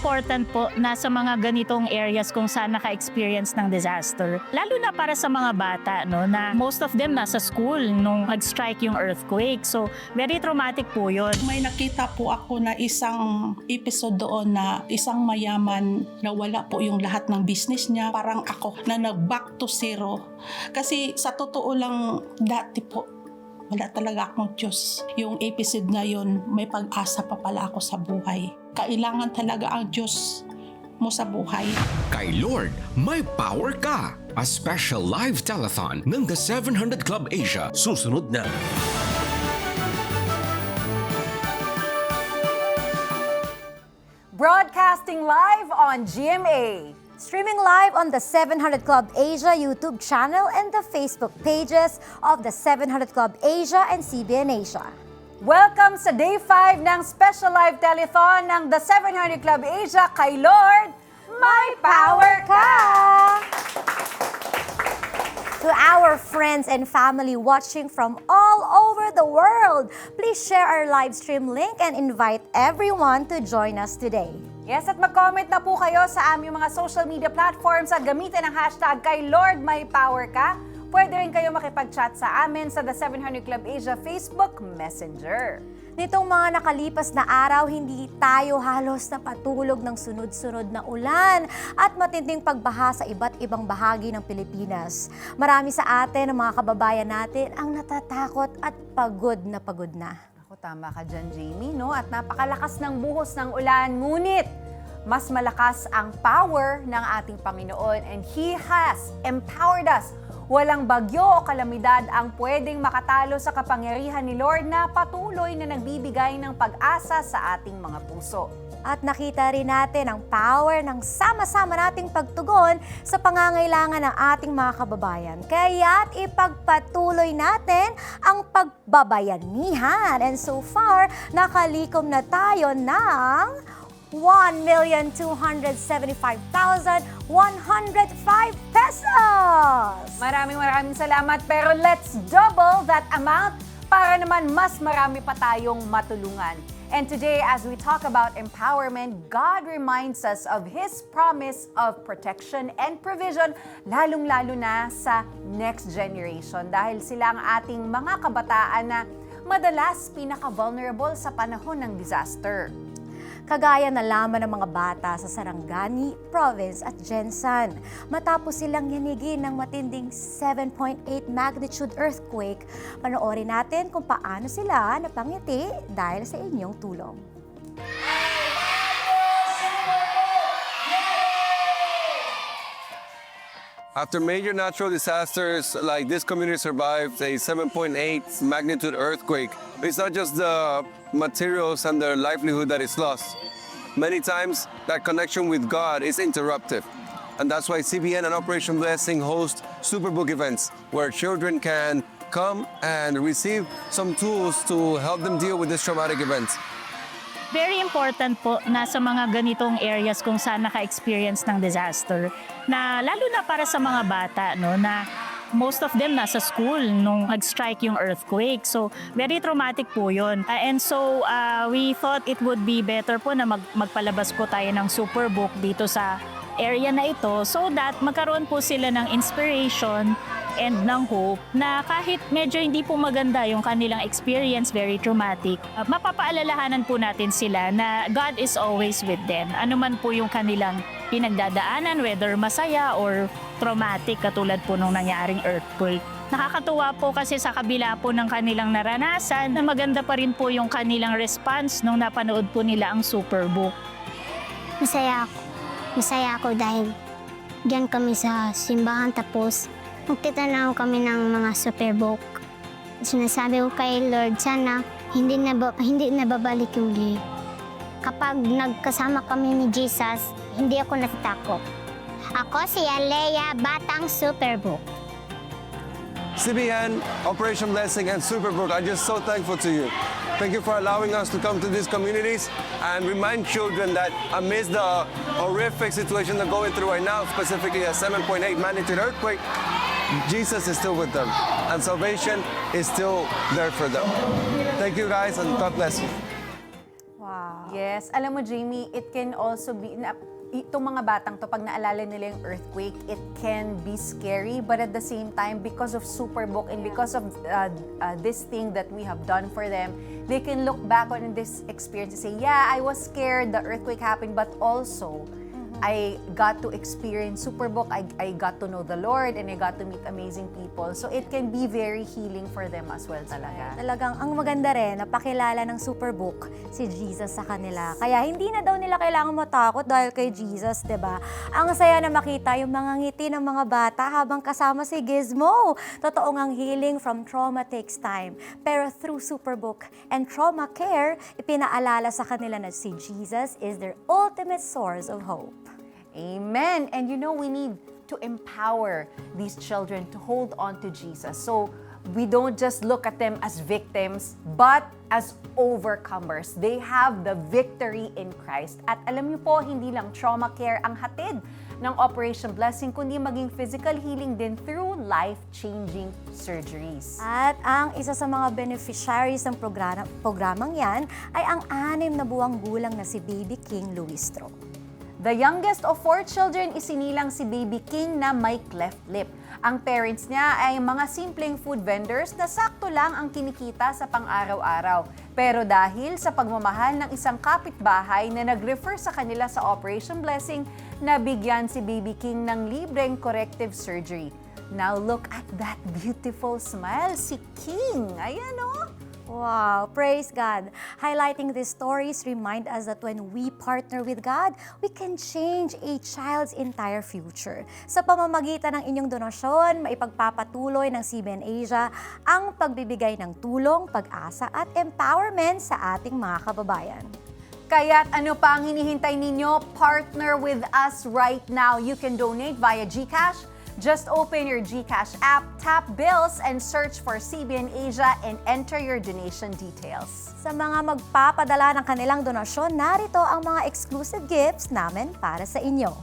important po na sa mga ganitong areas kung saan naka-experience ng disaster. Lalo na para sa mga bata, no, na most of them nasa school nung nag-strike yung earthquake. So, very traumatic po yun. May nakita po ako na isang episode doon na isang mayaman na wala po yung lahat ng business niya. Parang ako na nag-back to zero. Kasi sa totoo lang, dati po, wala talaga akong Diyos. Yung episode na yun, may pag-asa pa pala ako sa buhay. Kailangan talaga ang Diyos mo sa buhay. Kay Lord, may power ka! A special live telethon ng The 700 Club Asia. Susunod na. Broadcasting live on GMA. Streaming live on the 700 Club Asia YouTube channel and the Facebook pages of the 700 Club Asia and CBN Asia. Welcome sa Day 5 ng Special Live Telethon ng The 700 Club Asia kay Lord, may power ka! To our friends and family watching from all over the world, please share our live stream link and invite everyone to join us today. Yes, at mag-comment na po kayo sa aming mga social media platforms at gamitin ang hashtag kay Lord May Power Ka. Pwede rin kayo makipag-chat sa amin sa The 700 Club Asia Facebook Messenger. Nitong mga nakalipas na araw, hindi tayo halos napatulog ng sunod-sunod na ulan at matinding pagbaha sa iba't ibang bahagi ng Pilipinas. Marami sa atin, ang mga kababayan natin, ang natatakot at pagod na pagod na. Tama ka dyan, Jamie, no? At napakalakas ng buhos ng ulan, ngunit mas malakas ang power ng ating Panginoon and He has empowered us. Walang bagyo o kalamidad ang pwedeng makatalo sa kapangyarihan ni Lord na patuloy na nagbibigay ng pag-asa sa ating mga puso. At nakita rin natin ang power ng sama-sama nating pagtugon sa pangangailangan ng ating mga kababayan. Kaya't ipagpatuloy natin ang pagbabayanihan. And so far, nakalikom na tayo ng 1,275,105 pesos! Maraming salamat, pero let's double that amount para naman mas marami pa tayong matulungan. And today, as we talk about empowerment, God reminds us of His promise of protection and provision, lalong-lalo na sa next generation. Dahil sila ang ating mga kabataan na madalas pinaka-vulnerable sa panahon ng disaster. Kagaya na lamang ng mga bata sa Sarangani Province at Jensan. Matapos silang yanigin ng matinding 7.8 magnitude earthquake, panoorin natin kung paano sila napangiti dahil sa inyong tulong. After major natural disasters like this community survived a 7.8 magnitude earthquake, it's not just the materials and their livelihood that is lost. Many times, that connection with God is interrupted. And that's why CBN and Operation Blessing host Superbook events where children can come and receive some tools to help them deal with this traumatic event. Very important po na sa mga ganitong areas kung saan naka-experience ng disaster, na lalo na para sa mga bata, no, na most of them nasa school nung nag-strike yung earthquake. So, very traumatic po yun. And so, we thought it would be better po na magpalabas po tayo ng Superbook dito sa area na ito so that magkaroon po sila ng inspiration and ng hope na kahit medyo hindi po maganda yung kanilang experience, very traumatic, mapapaalalahanan po natin sila na God is always with them. Ano man po yung kanilang pinagdadaanan, whether masaya or traumatic katulad po nung nangyaring earthquake. Nakakatuwa po kasi sa kabila po ng kanilang naranasan, na maganda pa rin po yung kanilang response nung napanood po nila ang Superbook. Masaya ako dahil diyan kami sa simbahan tapos magtitanaw kami ng mga Superbook. Sinasabi ko kay Lord, sana hindi nababalik yung day. Kapag nagkasama kami ni Jesus, hindi ako natatakot. Ako si Alea, Batang Superbook. CBN, Operation Blessing, and Superbook are just so thankful to you. Thank you for allowing us to come to these communities and remind children that amidst the horrific situation they're going through right now, specifically a 7.8 magnitude earthquake, Jesus is still with them and salvation is still there for them. Thank you guys and God bless you. Wow. Yes. Alam mo, Jamie, it can also be, itong mga batang to, pag naalala nila yung earthquake, it can be scary, but at the same time, because of Superbook and because of this thing that we have done for them, they can look back on this experience and say, yeah, I was scared, the earthquake happened, but also, I got to experience Superbook, I got to know the Lord, and I got to meet amazing people. So it can be very healing for them as well talaga. Talagang ang maganda rin, napakilala ng Superbook si Jesus sa kanila. Kaya hindi na daw nila kailangan matakot dahil kay Jesus, 'di ba? Ang saya na makita yung mga ngiti ng mga bata habang kasama si Gizmo. Totoo ngang healing from trauma takes time. Pero through Superbook and Trauma Care, ipinaalala sa kanila na si Jesus is their ultimate source of hope. Amen. And you know, we need to empower these children to hold on to Jesus. So we don't just look at them as victims, but as overcomers. They have the victory in Christ. At alam niyo po, hindi lang trauma care ang hatid ng Operation Blessing, kundi maging physical healing din through life-changing surgeries. At ang isa sa mga beneficiaries ng programang yan ay ang 6 na buwang gulang na si Baby King Luistro. The youngest of 4 children, isinilang si Baby King na may cleft lip. Ang parents niya ay mga simpleng food vendors na sakto lang ang kinikita sa pang-araw-araw. Pero dahil sa pagmamahal ng isang kapitbahay na nag-refer sa kanila sa Operation Blessing, nabigyan si Baby King ng libreng corrective surgery. Now look at that beautiful smile, si King. Ayan o. Wow, praise God. Highlighting these stories remind us that when we partner with God, we can change a child's entire future. Sa pamamagitan ng inyong donasyon, maipagpapatuloy ng CBN Asia ang pagbibigay ng tulong, pag-asa at empowerment sa ating mga kababayan. Kaya't ano pa ang hinihintay ninyo? Partner with us right now. You can donate via GCash. Just open your GCash app, tap bills, and search for CBN Asia and enter your donation details. Sa mga magpapadala ng kanilang donasyon, narito ang mga exclusive gifts namin para sa inyo.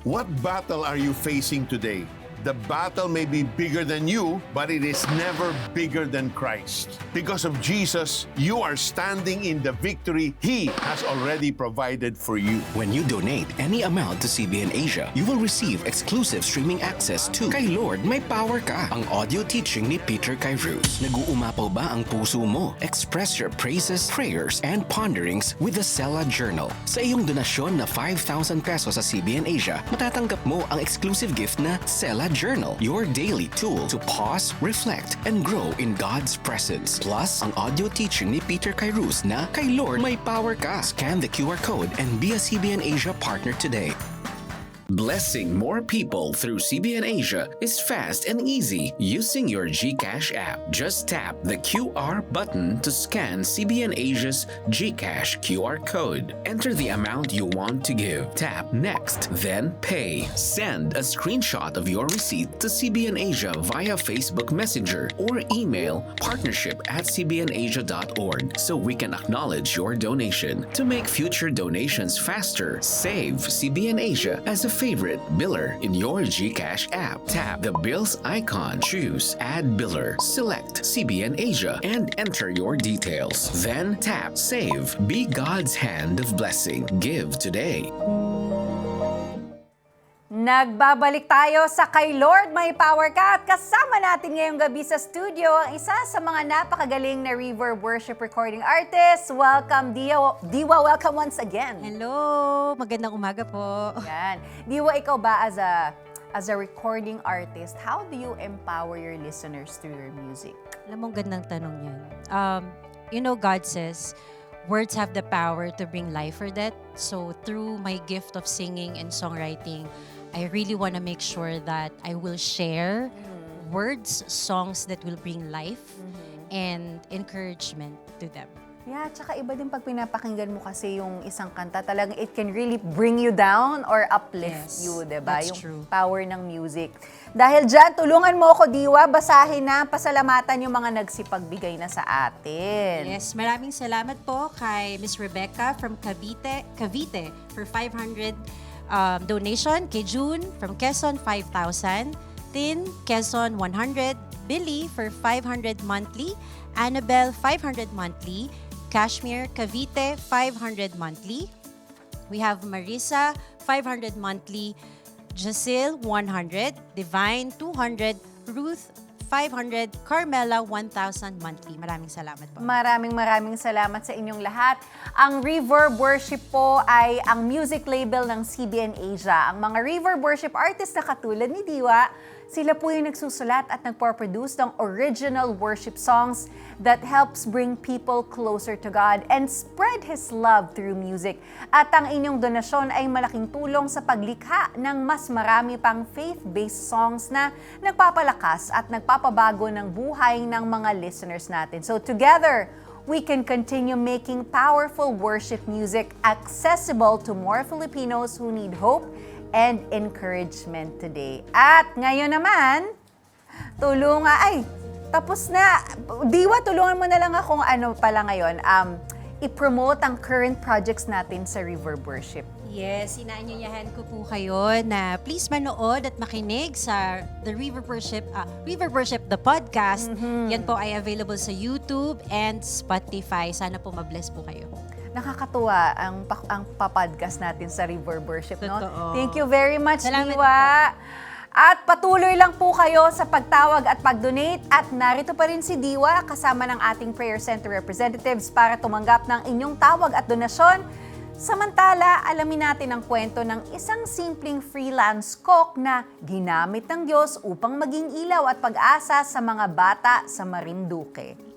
What battle are you facing today? The battle may be bigger than you, but it is never bigger than Christ. Because of Jesus, you are standing in the victory He has already provided for you. When you donate any amount to CBN Asia, you will receive exclusive streaming access to Kay Lord May Power Ka, ang audio teaching ni Peter Kairos. Nag-uumapaw ba ang puso mo? Express your praises, prayers, and ponderings with the Sela Journal. Sa iyong donasyon na 5,000 pesos sa CBN Asia, matatanggap mo ang exclusive gift na Sela Journal, your daily tool to pause, reflect, and grow in God's presence. Plus, ang audio teaching ni Peter Kairos na Kay Lord May Power Ka. Scan the QR code and be a CBN Asia partner today. Blessing more people through CBN Asia is fast and easy using your GCash app. Just tap the QR button to scan CBN Asia's GCash QR code. Enter the amount you want to give. Tap Next, then Pay. Send a screenshot of your receipt to CBN Asia via Facebook Messenger or email partnership@cbnasia.org so we can acknowledge your donation. To make future donations faster, save CBN Asia as a favorite biller in your GCash app. Tap the bills icon, choose Add Biller, select CBN Asia, and enter your details. Then tap Save. Be God's hand of blessing. Give today. Nagbabalik tayo sa Kay Lord May Power Ka at kasama natin ngayong gabi sa studio ang isa sa mga napakagaling na River Worship recording artist. Welcome, Diwa. Welcome once again. Hello! Magandang umaga po. Yan. Diwa, ikaw ba as a recording artist, how do you empower your listeners through your music? Alam mo, gandang tanong yan. You know, God says, words have the power to bring life or death. So through my gift of singing and songwriting, I really want to make sure that I will share words, songs that will bring life and encouragement to them. Yeah, tsaka iba din pag pinapakinggan mo kasi yung isang kanta, talagang it can really bring you down or uplift Yes, you, diba? that's Yung true. power ng music. Dahil dyan, tulungan mo ako, Diwa, basahin na, pasalamatan yung mga nagsipagbigay na sa atin. Yes, maraming salamat po kay Miss Rebecca from Cavite for 500 donation. Kay June from Quezon, 5,000. Tin, Quezon, 100. Billy for 500 monthly. Annabelle, 500 monthly. Kashmir Cavite, 500 monthly. We have Marisa, 500 monthly. Jasil, 100. Divine, 200. Ruth, 500. Carmela, 1,000 monthly. Maraming salamat po. Maraming salamat sa inyong lahat. Ang Reverb Worship po ay ang music label ng CBN Asia. Ang mga Reverb Worship artists na katulad ni Diwa, sila po yung nagsusulat at nagpo-produce ng original worship songs that helps bring people closer to God and spread His love through music. At ang inyong donasyon ay malaking tulong sa paglikha ng mas marami pang faith-based songs na nagpapalakas at nagpapabago ng buhay ng mga listeners natin. So together, we can continue making powerful worship music accessible to more Filipinos who need hope and encouragement today. At ngayon naman, tapos na. Diwa, tulungan mo na lang akong pala ngayon, i-promote ang current projects natin sa Reverb Worship. Yes, inaanyayahan ko po kayo na please manood at makinig sa The Reverb Worship the podcast. Yan po ay available sa YouTube and Spotify. Sana po mabless po kayo. Nakakatuwa ang podcast natin sa Reverb Worship, no? Totoo. Thank you very much, Salamat Diwa. At patuloy lang po kayo sa pagtawag at pag-donate. At narito pa rin si Diwa kasama ng ating Prayer Center representatives para tumanggap ng inyong tawag at donasyon. Samantala, alamin natin ang kwento ng isang simpleng freelance cook na ginamit ng Diyos upang maging ilaw at pag-asa sa mga bata sa Marinduque.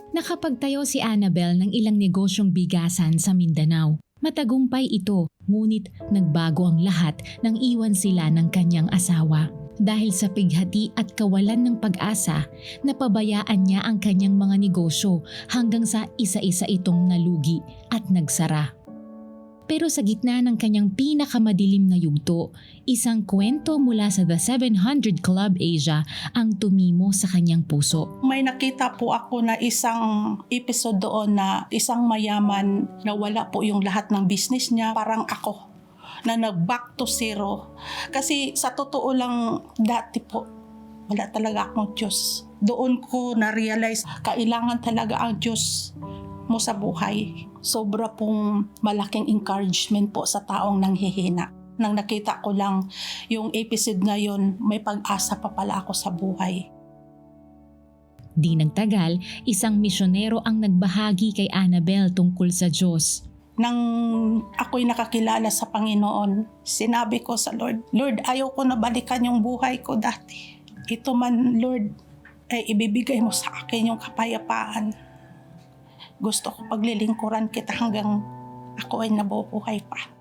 Nakapagtayo si Annabel ng ilang negosyong bigasan sa Mindanao. Matagumpay ito, ngunit nagbago ang lahat nang iwan sila ng kanyang asawa. Dahil sa pighati at kawalan ng pag-asa, napabayaan niya ang kanyang mga negosyo hanggang sa isa-isa itong nalugi at nagsara. Pero sa gitna ng kanyang pinakamadilim na yugto, isang kwento mula sa The 700 Club Asia ang tumimo sa kanyang puso. May nakita po ako na isang episode doon na isang mayaman na wala po yung lahat ng business niya, parang ako, na nag-back to zero. Kasi sa totoo lang, dati po, wala talaga akong Diyos. Doon ko na-realize, kailangan talaga ang Diyos mo sa buhay. Sobra pong malaking encouragement po sa taong nanghihina. Nang nakita ko lang yung episode na yun, may pag-asa pa pala ako sa buhay. Di nagtagal, isang misyonero ang nagbahagi kay Annabel tungkol sa Diyos. Nang ako'y nakakilala sa Panginoon, sinabi ko sa Lord, Lord, ayaw ko na balikan yung buhay ko dati. Ito man, Lord, ay ibibigay mo sa akin yung kapayapaan. Gusto ko paglilingkuran kita hanggang ako ay nabubuhay pa.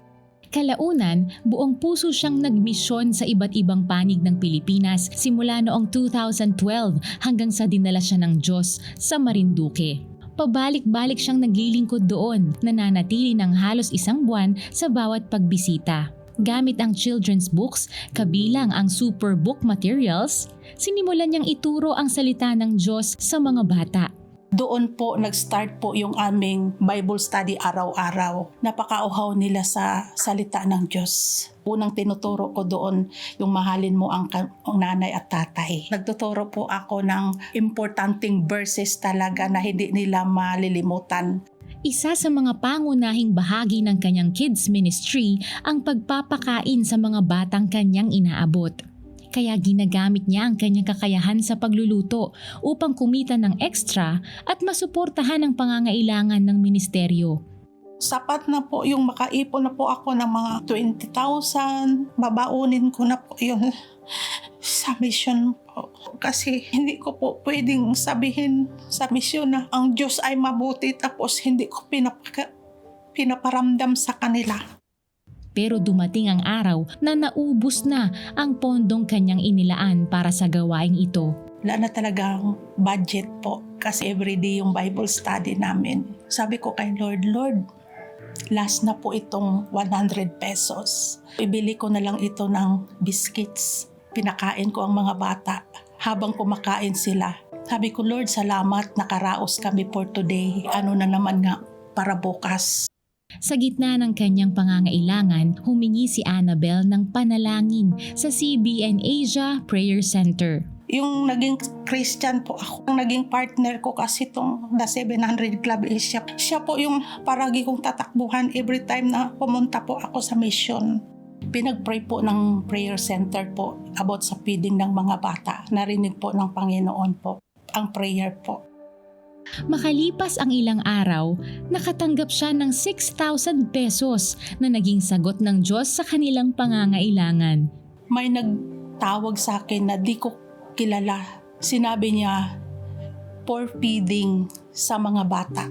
Kalaunan, buong puso siyang nagmisyon sa iba't ibang panig ng Pilipinas simula noong 2012 hanggang sa dinala siya ng Diyos sa Marinduque. Pabalik-balik siyang naglilingkod doon, nananatili ng halos 1 buwan sa bawat pagbisita. Gamit ang children's books, kabilang ang super book materials, sinimulan niyang ituro ang salita ng Diyos sa mga bata. Doon po nag-start po yung aming Bible study araw-araw. Napakauhaw nila sa salita ng Diyos. Unang tinuturo ko doon yung mahalin mo ang nanay at tatay. Nagtuturo po ako ng importanteng verses talaga na hindi nila malilimutan. Isa sa mga pangunahing bahagi ng kanyang kids ministry ang pagpapakain sa mga batang kanyang inaabot. Kaya ginagamit niya ang kanyang kakayahan sa pagluluto upang kumita ng extra at masuportahan ang pangangailangan ng ministeryo. Sapat na po yung makaipon na po ako ng mga 20,000. Babaunin ko na po yun sa mission po. Kasi hindi ko po pwedeng sabihin sa mission na ang Diyos ay mabuti tapos hindi ko pinaparamdam sa kanila. Pero dumating ang araw na naubos na ang pondong kanyang inilaan para sa gawaing ito. Wala na talagang budget po kasi everyday yung Bible study namin. Sabi ko kay Lord, Lord, last na po itong 100 pesos. Ibili ko na lang ito ng biscuits. Pinakain ko ang mga bata habang kumakain sila. Sabi ko, Lord, salamat, nakaraos kami for today. Ano na naman nga para bukas. Sa gitna ng kanyang pangangailangan, humingi si Annabel ng panalangin sa CBN Asia Prayer Center. Yung naging Christian po ako. Ang naging partner ko kasi itong The 700 Club is siya. Siya po yung paragi kong tatakbuhan every time na pumunta po ako sa mission. Pinag-pray po ng prayer center po about sa feeding ng mga bata. Narinig po ng Panginoon po ang prayer po. Makalipas ang ilang araw, nakatanggap siya ng 6,000 pesos na naging sagot ng Diyos sa kanilang pangangailangan. May nagtawag sa akin na di ko kilala. Sinabi niya, for feeding sa mga bata.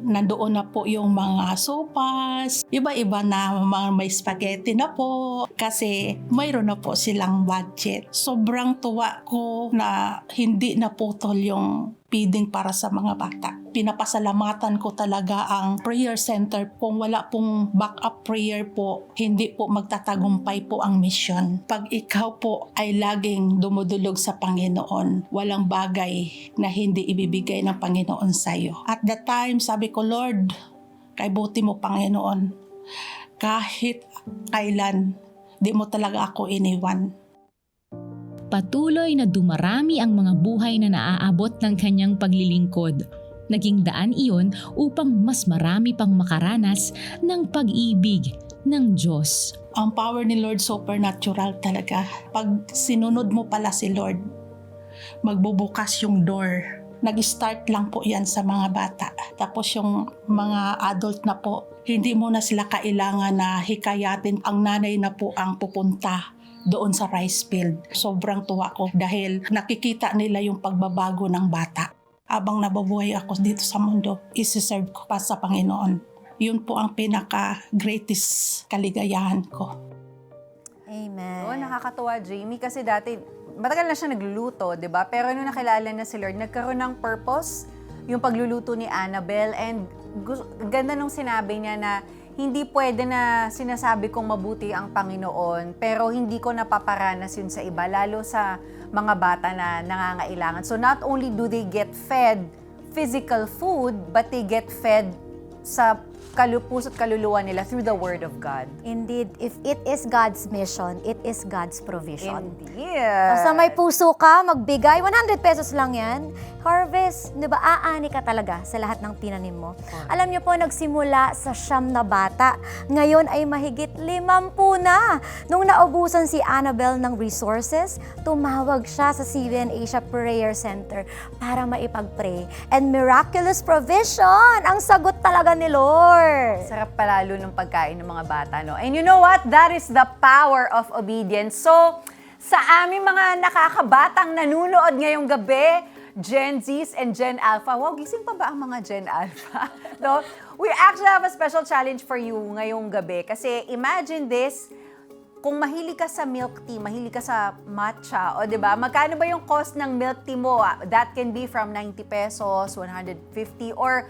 Nandoon na po yung mga sopas, iba-iba na mga may spaghetti na po kasi mayroon na po silang budget. Sobrang tuwa ko na hindi naputol yung feeding para sa mga bata. Pinapasalamatan ko talaga ang prayer center. Kung wala pong backup prayer po, hindi po magtatagumpay po ang mission. Pag ikaw po ay laging dumudulog sa Panginoon, walang bagay na hindi ibibigay ng Panginoon sa iyo. At that time, sabi ko, Lord, kay buti mo Panginoon, kahit kailan, di mo talaga ako iniwan. Patuloy na dumarami ang mga buhay na naaabot ng kanyang paglilingkod. Naging daan iyon upang mas marami pang makaranas ng pag-ibig ng Diyos. Ang power ni Lord supernatural talaga. Pag sinunod mo pala si Lord, magbubukas yung door. Nag-start lang po yan sa mga bata. Tapos yung mga adult na po, hindi mo na sila kailangan na hikayatin. Ang nanay na po ang pupunta doon sa rice field. Sobrang tuwa ko dahil nakikita nila yung pagbabago ng bata. Abang nababuhay ako dito sa mundo, isi-serve ko pa sa Panginoon. Yun po ang pinaka-greatest kaligayahan ko. Amen. Oo, nakakatuwa, Jamie, kasi dati, matagal na siya nagluluto, di ba? Pero nung nakilala na si Lord, nagkaroon ng purpose yung pagluluto ni Annabelle. And ganda nung sinabi niya na hindi pwede na sinasabi kong mabuti ang Panginoon, pero hindi ko napaparanas yun sa iba, lalo sa mga bata na nangangailangan. So not only do they get fed physical food, but they get fed sa puso't kaluluwa nila through the Word of God. Indeed, if it is God's mission, it is God's provision. Indeed. Basta may puso ka, magbigay, 100 pesos lang yan. Harvest, di ba, aani ka talaga sa lahat ng tinanim mo. Alam niyo po, nagsimula sa 9 na bata. Ngayon ay mahigit 50 na. Nung naubusan si Annabelle ng resources, tumawag siya sa CBN Asia Prayer Center para maipag-pray. And miraculous provision ang sagot talaga ni Lord. Sarap palalo ng pagkain ng mga bata, no? And you know what? That is the power of obedience. So, sa aming mga nakakabatang nanunood ngayong gabi, Gen Zs and Gen Alpha. Wow, gising pa ba ang mga Gen Alpha? No? We actually have a special challenge for you ngayong gabi. Kasi imagine this, kung mahilig ka sa milk tea, mahilig ka sa matcha, o diba, magkano ba yung cost ng milk tea mo? That can be from 90 pesos, 150, or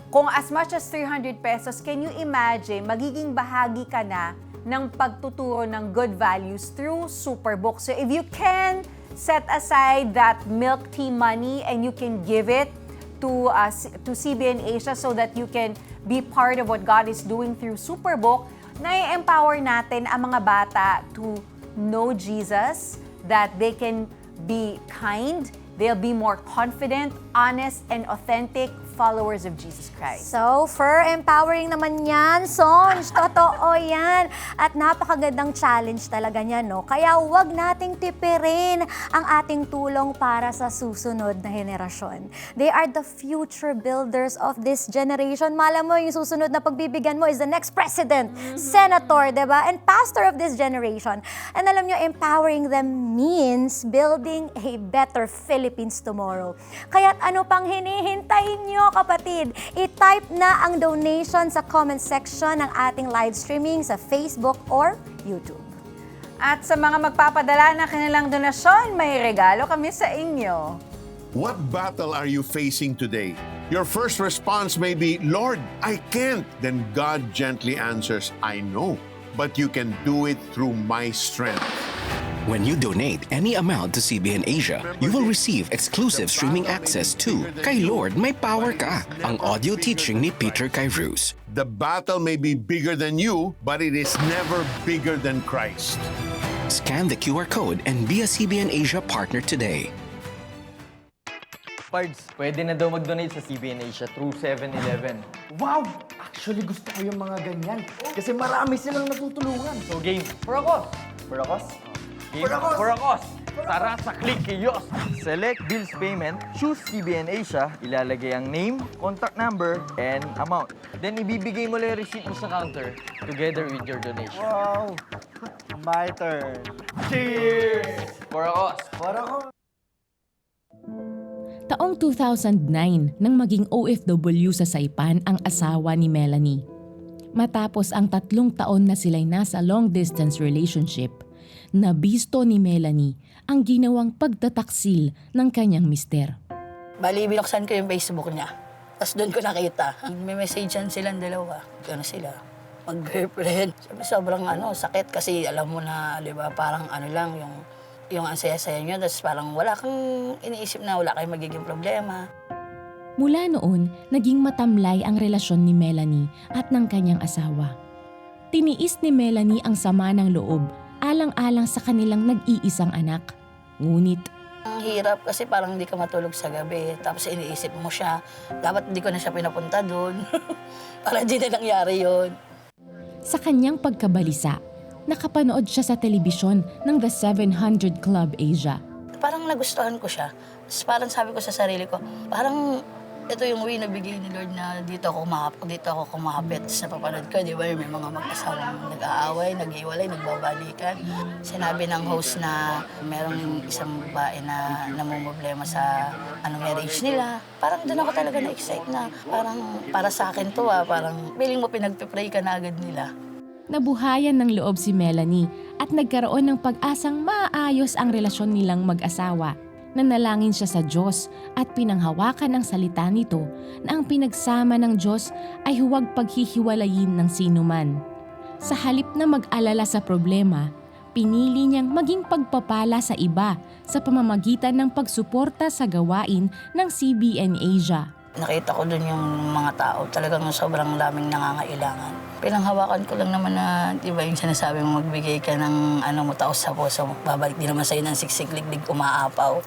kung as much as 300 pesos, can you imagine, magiging bahagi ka na ng pagtuturo ng good values through Superbook. So if you can set aside that milk tea money and you can give it to CBN Asia so that you can be part of what God is doing through Superbook, na-empower natin ang mga bata to know Jesus, that they can be kind, they'll be more confident, honest, and authentic followers of Jesus Christ. So, empowering naman yan, Sonj. Totoo yan. At napakagandang challenge talaga niyan, no? Kaya huwag nating tipirin ang ating tulong para sa susunod na henerasyon. They are the future builders of this generation. Mala mo, yung susunod na pagbibigyan mo is the next president, senator, diba? And pastor of this generation. And alam nyo, empowering them means building a better Philippines tomorrow. Kaya't ano pang hinihintay nyo, kapatid? I-type na ang donation sa comment section ng ating live streaming sa Facebook or YouTube. At sa mga magpapadala ng kanilang donasyon, may regalo kami sa inyo. What battle are you facing today? Your first response may be, Lord, I can't. Then God gently answers, I know, but you can do it through my strength. When you donate any amount to CBN Asia, you will receive exclusive streaming access to Kay Lord May Power Ka, ang audio teaching ni Peter Kairos. The battle may be bigger than you, but it is never bigger than Christ. Scan the QR code and be a CBN Asia partner today. Pards, pwede na daw mag-donate sa CBN Asia through 7-Eleven. Wow! Actually, gusto ko yung mga ganyan. Kasi marami silang natutulungan. So, game. Purakos! Purakos? Game. Purakos! Tara sa Click Kiosk. Select Bills Payment, choose CBN Asia, ilalagay ang name, contact number, and amount. Then, ibibigay mo lang yung receipt mo sa counter together with your donation. Wow! My turn. Cheers! Purakos! Purakos! Taong 2009 nang maging OFW sa Saipan ang asawa ni Melanie. Matapos ang 3 taon na sila'y nasa long-distance relationship, nabisto ni Melanie ang ginawang pagtataksil ng kanyang mister. Bali, binuksan ko yung Facebook niya. Tapos doon ko nakita. May messagean silang dalawa. Ano sila? Mag-girlfriend. Sabi, sobrang sakit kasi alam mo na, di ba, parang lang yung ang saya-saya nyo. Tapos parang wala kang iniisip na wala kayong magiging problema. Mula noon, naging matamlay ang relasyon ni Melanie at ng kanyang asawa. Tiniis ni Melanie ang sama ng loob, alang-alang sa kanilang nag-iisang anak. Ngunit, Ang hirap kasi parang hindi ka matulog sa gabi. Tapos iniisip mo siya. Dapat hindi ko na siya pinapunta doon. Para hindi na nangyari yun. sa kanyang pagkabalisa, nakapanood siya sa telebisyon ng The 700 Club Asia. Parang nagustuhan ko siya. Tapos parang sabi ko sa sarili ko, parang ito yung way na bigay ni Lord na dito ako kumapit sa papanood ko. Di ba may mga mag-asawang nag-aaway, nag-iwalay, nagbabalikan. Sinabi ng host na merong isang babae na namumblema sa marriage nila. Parang doon ako talaga na-excite na parang para sa akin to parang feeling mo pinagpipray ka na agad nila. Nabuhayan ng loob si Melanie at nagkaroon ng pag-asang maayos ang relasyon nilang mag-asawa. Nanalangin siya sa Diyos at pinanghawakan ang salita nito na ang pinagsama ng Diyos ay huwag paghihiwalayin ng sinuman. Sa halip na mag-alala sa problema, pinili niyang maging pagpapala sa iba sa pamamagitan ng pagsuporta sa gawain ng CBN Asia. Nakita ko dun yung mga tao, talagang sobrang daming nangangailangan. Pinanghawakan ko lang naman na, di ba yung sinasabi mo magbigay ka ng taos sa puso mo, babalik din naman sa'yo ng siksik-liglig umaapaw.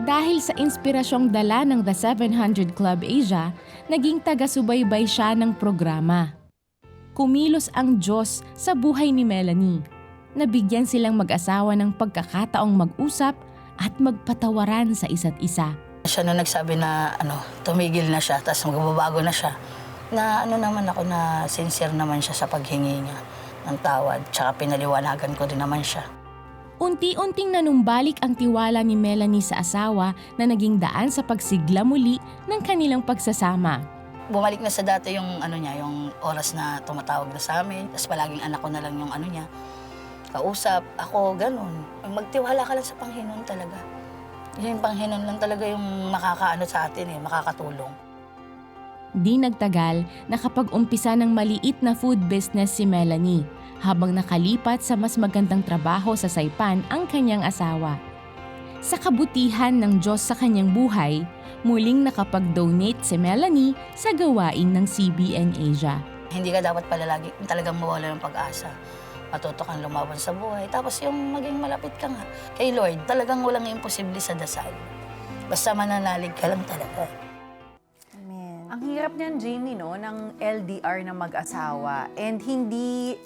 Dahil sa inspirasyong dala ng The 700 Club Asia, naging taga-subaybay siya ng programa. Kumilos ang Diyos sa buhay ni Melanie. Nabigyan silang mag-asawa ng pagkakataong mag-usap at magpatawaran sa isa't isa. Siya na nagsabi na tumigil na siya, tapos magbabago na siya. Na naman ako na sincere naman siya sa paghingi niya ng tawad, tsaka pinaliwanagan ko din naman siya. Unti-unting nanumbalik ang tiwala ni Melanie sa asawa na naging daan sa pagsigla muli ng kanilang pagsasama. Bumalik na sa dati yung yung oras na tumatawag na sa amin, tapos palaging anak ko na lang yung niya. Kausap, ako, ganun. Magtiwala ka lang sa Panginoon talaga. Yung Panginoon lang talaga yung makakaano sa atin makakatulong. Di nagtagal, nakapag-umpisa ng maliit na food business si Melanie habang nakalipat sa mas magandang trabaho sa Saipan ang kanyang asawa. Sa kabutihan ng Diyos sa kanyang buhay, muling nakapag-donate si Melanie sa gawain ng CBN Asia. Hindi ka dapat palalagi talagang mawala ng pag-asa. Matuto kang lumaban sa buhay. Tapos yung maging malapit ka nga kay Lord, talagang walang imposible sa dasal. Basta mananalig ka lang talaga. Ang hirap niyan, Jamie, ng LDR na mag-asawa. And hindi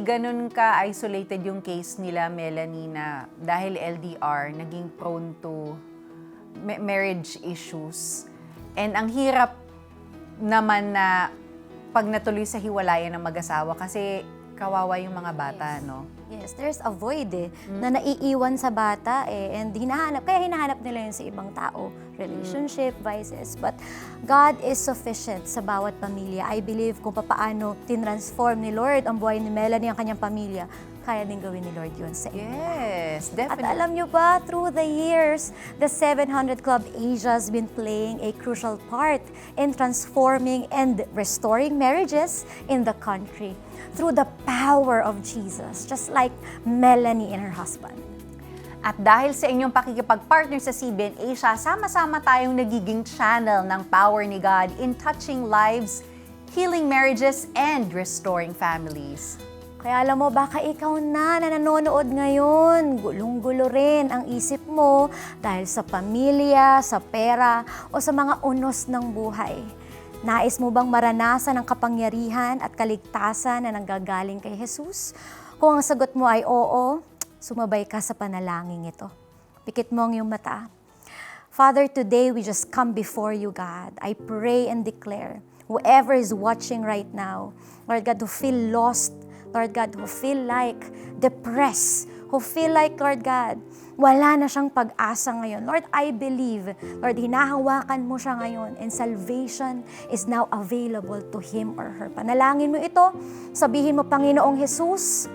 ganun ka-isolated yung case nila, Melanie, na dahil LDR, naging prone to marriage issues. And ang hirap naman na pag natuloy sa hiwalayan ng mag-asawa kasi kawawa yung mga bata, no? Yes, there's a void na naiiwan sa bata and kaya hinahanap nila yun sa ibang tao. Relationship, vices. But God is sufficient sa bawat pamilya. I believe kung paano tinransform ni Lord ang buhay ni Melanie, ang kanyang pamilya, kaya din gawin ni Lord yun sa inyo. Yes, definitely. At alam nyo ba, through the years, the 700 Club Asia has been playing a crucial part in transforming and restoring marriages in the country through the power of Jesus, just like Melanie and her husband. At dahil sa inyong pakikipag-partner sa CBN Asia, sama-sama tayong nagiging channel ng power ni God in touching lives, healing marriages, and restoring families. Kaya alam mo, baka ikaw na nanonood ngayon, gulong-gulo rin ang isip mo dahil sa pamilya, sa pera, o sa mga unos ng buhay. Nais mo bang maranasan ang kapangyarihan at kaligtasan na nanggagaling kay Jesus? Kung ang sagot mo ay oo, sumabay ka sa panalangin ito. Pikit mo ang iyong mata. Father, today we just come before you, God. I pray and declare, whoever is watching right now, Lord God, who feel lost, Lord God, who feel like depressed, who feel like, Lord God, wala na siyang pag-asa ngayon. Lord, I believe, Lord, hinahawakan mo siya ngayon and salvation is now available to him or her. Panalangin mo ito, sabihin mo, Panginoong Jesus,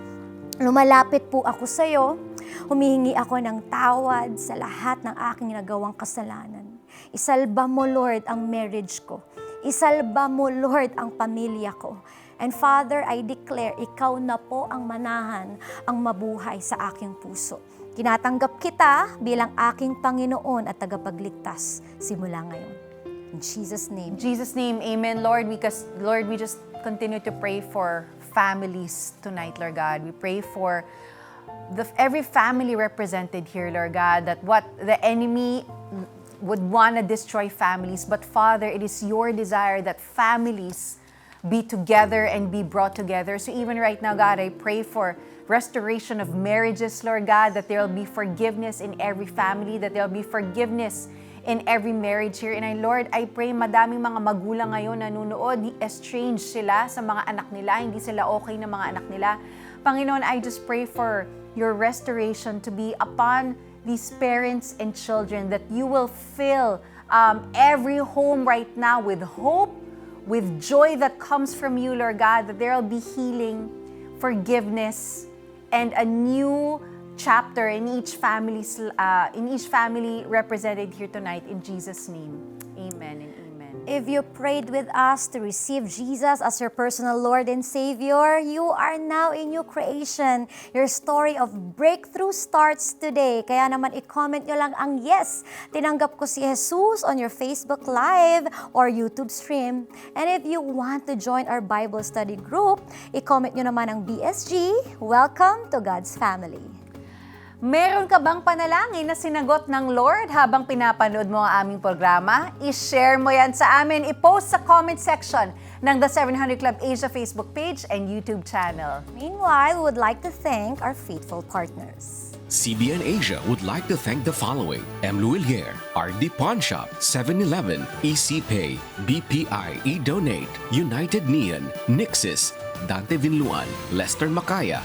lumalapit po ako sa iyo, humihingi ako ng tawad sa lahat ng aking nagawang kasalanan. Isalba mo, Lord, ang marriage ko. Isalba mo, Lord, ang pamilya ko. And Father, I declare, ikaw na po ang manahan, ang mabuhay sa aking puso. Tinatanggap kita bilang aking Panginoon at tagapagligtas simula ngayon. In Jesus' name. In Jesus' name, amen. Lord, we just continue to pray for families tonight, Lord God. We pray for every family represented here, Lord God, that what the enemy would want to destroy families. But Father, it is your desire that families be together and be brought together. So even right now, God, I pray for restoration of marriages, Lord God, that there will be forgiveness in every family, that there will be forgiveness in every marriage here. And Lord, I pray madaming mga magulang ngayon nanunood, estranged sila sa mga anak nila, hindi sila okay na mga anak nila. Panginoon, I just pray for your restoration to be upon these parents and children, that you will fill every home right now with hope, with joy that comes from you, Lord God, that there will be healing, forgiveness, and a new chapter in each family represented here tonight. In Jesus' name, amen and amen. If you prayed with us to receive Jesus as your personal Lord and Savior, you are now a new creation. Your story of breakthrough starts today. Kaya naman i-comment nyo lang ang yes, tinanggap ko si Jesus on your Facebook Live or YouTube stream. And if you want to join our Bible study group, i-comment nyo naman ang BSG. Welcome to God's family. Meron ka bang panalangin na sinagot ng Lord habang pinapanood mo ang aming programa? I-share mo yan sa amin. I-post sa comment section ng The 700 Club Asia Facebook page and YouTube channel. Meanwhile, we would like to thank our faithful partners. CBN Asia would like to thank the following: M. Luilier, RD Pawn Shop, 7-Eleven, EC Pay, BPI, eDonate, United Neon, Nixis, Dante Vinluan, Lester Macaya.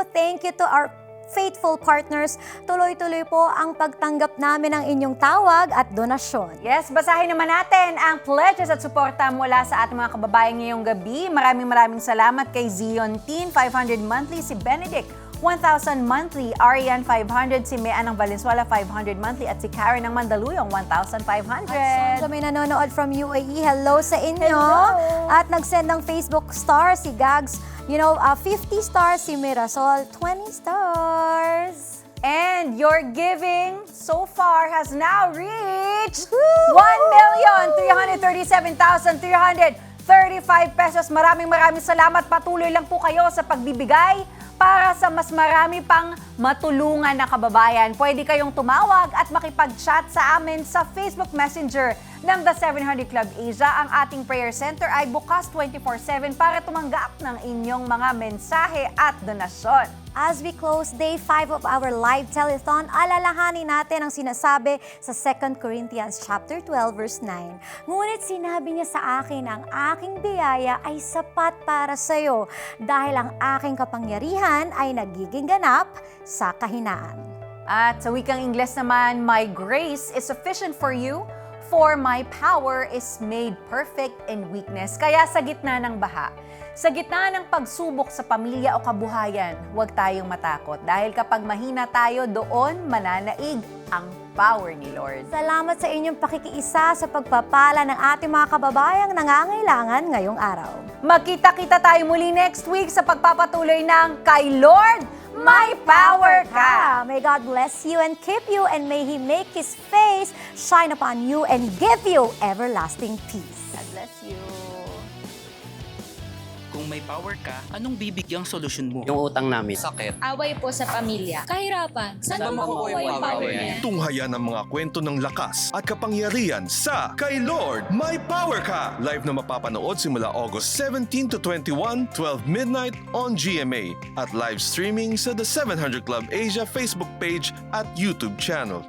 Thank you to our faithful partners. Tuloy-tuloy po ang pagtanggap namin ng inyong tawag at donasyon. Yes, basahin naman natin ang pledges at suporta mula sa ating mga kababayan ngayong gabi. Maraming salamat kay Zion Teen, 500 monthly, si Benedict, 1,000 monthly, Ariane 500, si Mea ng Valenzuela 500 monthly, at si Karen ng Mandaluyong 1,500. At may nanonood from UAE, hello sa inyo. Hello. At nag-send ng Facebook star si Gags, 50 stars, si Mirasol, 20 stars. And your giving so far has now reached 1,337,335 pesos. Maraming salamat. Patuloy lang po kayo sa pagbibigay para sa mas marami pang matulungan na kababayan. Pwede kayong tumawag at makipag-chat sa amin sa Facebook Messenger ng The 700 Club Asia. Ang ating prayer center ay bukas 24/7 para tumanggap ng inyong mga mensahe at donasyon. As we close day 5 of our live telethon, alalahanin natin ang sinasabi sa 2 Corinthians chapter 12 verse 9. Ngunit sinabi niya sa akin, ang aking biyaya ay sapat para sa iyo dahil ang aking kapangyarihan ay nagiging ganap sa kahinaan. At sa wikang Ingles naman, my grace is sufficient for you, for my power is made perfect in weakness. Kaya sa gitna ng baha, sa gitna ng pagsubok sa pamilya o kabuhayan, huwag tayong matakot. Dahil kapag mahina tayo, doon mananaig ang power ni Lord. Salamat sa inyong pakikiisa sa pagpapala ng ating mga kababayang nangangailangan ngayong araw. Magkita-kita tayo muli next week sa pagpapatuloy ng Kay Lord, May Power Ka! May God bless you and keep you, and may He make His face shine upon you and give you everlasting peace. God bless bless you. Kung may power ka, anong bibigyang solusyon mo? Yung utang namin. Sakit. Away po sa pamilya. Kahirapan. Saan mo makukuha yung power niya? Tunghayan ang mga kwento ng lakas at kapangyarihan sa Kay Lord, May Power Ka! Live na mapapanood simula August 17 to 21, 12 midnight on GMA at live streaming sa The 700 Club Asia Facebook page at YouTube channel.